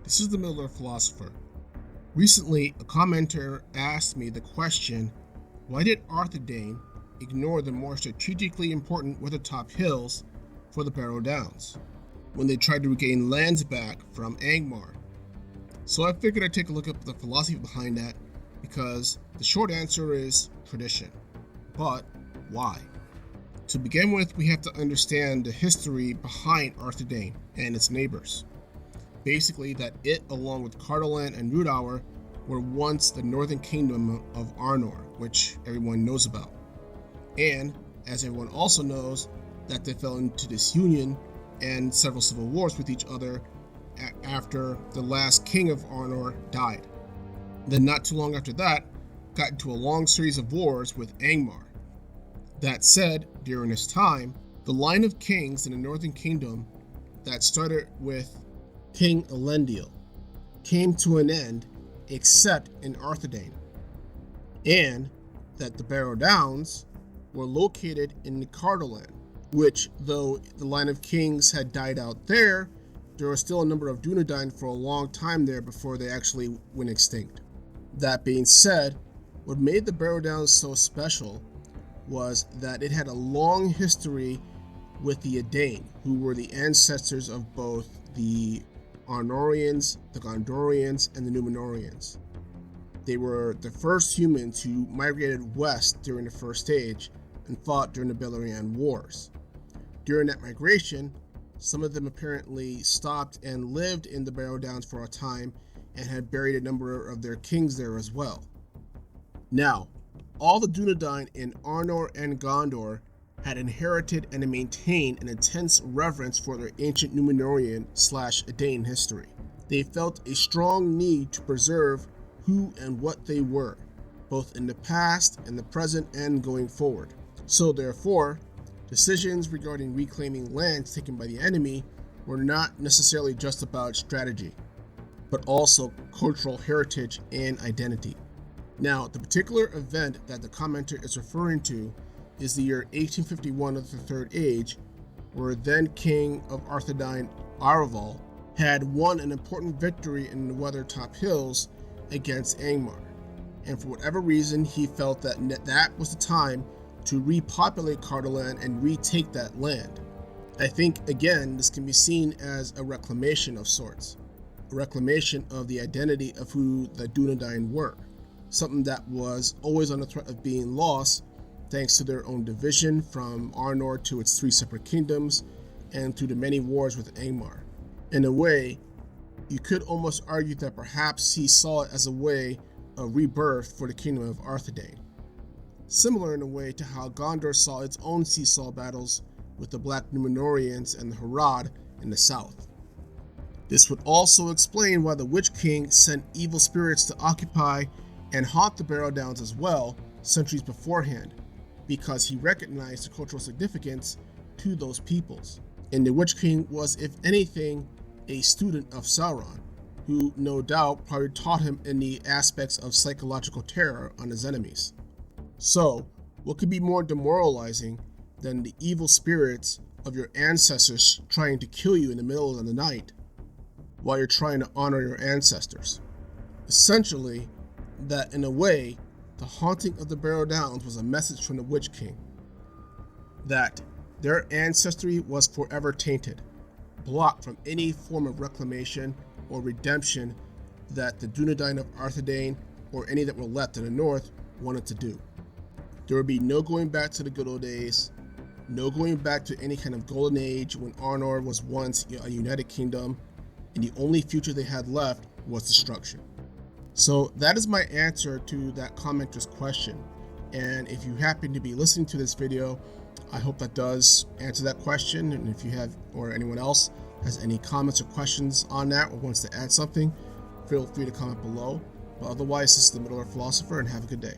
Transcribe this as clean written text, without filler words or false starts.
This is the Miller Philosopher. Recently, a commenter asked me the question, why did Arthedain ignore the more strategically important Weathertop hills for the Barrow Downs when they tried to regain lands back from Angmar? So I figured I'd take a look at the philosophy behind that, because the short answer is tradition. But why? To begin with, we have to understand the history behind Arthedain and its neighbors. Basically, that it, along with Cardolan and Brutality, were once the Northern Kingdom of Arnor, which everyone knows about. And, as everyone also knows, that they fell into disunion and several civil wars with each other after the last king of Arnor died. Then not too long after that, got into a long series of wars with Angmar. That said, during this time, the line of kings in the Northern Kingdom that started with King Elendil came to an end except in Arthedain, and that the Barrow Downs were located in Cardolan, which, though the line of kings had died out there was still a number of Dunedain for a long time there before they actually went extinct. That being said, what made the Barrow Downs so special was that it had a long history with the Arthedain, who were the ancestors of both the Arnorians, the Gondorians, and the Númenóreans. They were the first humans who migrated west during the First Age and fought during the Beleriand Wars. During that migration, some of them apparently stopped and lived in the Barrow Downs for a time and had buried a number of their kings there as well. Now, all the Dunedain in Arnor and Gondor had inherited and maintained an intense reverence for their ancient Númenórean/Arthedain history. They felt a strong need to preserve who and what they were, both in the past, in the present, and going forward. So therefore, decisions regarding reclaiming lands taken by the enemy were not necessarily just about strategy, but also cultural heritage and identity. Now, the particular event that the commenter is referring to is the year 1851 of the Third Age, where then King of Arthedain, Araval, had won an important victory in the Weathertop hills against Angmar, and for whatever reason he felt that that was the time to repopulate Cardolan and retake that land. I think, again, this can be seen as a reclamation of sorts, a reclamation of the identity of who the Dunedain were, something that was always on the threat of being lost thanks to their own division from Arnor to its three separate kingdoms and through the many wars with Angmar. In a way, you could almost argue that perhaps he saw it as a way of rebirth for the kingdom of Arthedain, similar in a way to how Gondor saw its own seesaw battles with the Black Númenóreans and the Harad in the south. This would also explain why the Witch King sent evil spirits to occupy and haunt the Barrow Downs as well centuries beforehand, because he recognized the cultural significance to those peoples. And the Witch King was, if anything, a student of Sauron, who no doubt probably taught him in the aspects of psychological terror on his enemies. So, what could be more demoralizing than the evil spirits of your ancestors trying to kill you in the middle of the night while you're trying to honor your ancestors? Essentially, that in a way, the haunting of the Barrow Downs was a message from the Witch King that their ancestry was forever tainted, blocked from any form of reclamation or redemption that the Dunedain of Arthedain or any that were left in the north wanted to do. There would be no going back to the good old days, no going back to any kind of golden age when Arnor was once a united kingdom, and the only future they had left was destruction. So that is my answer to that commenter's question, and if you happen to be listening to this video, I hope that does answer that question. And if you have, or anyone else has any comments or questions on that or wants to add something, feel free to comment below. But otherwise, this is the Middle-earth Philosopher, and have a good day.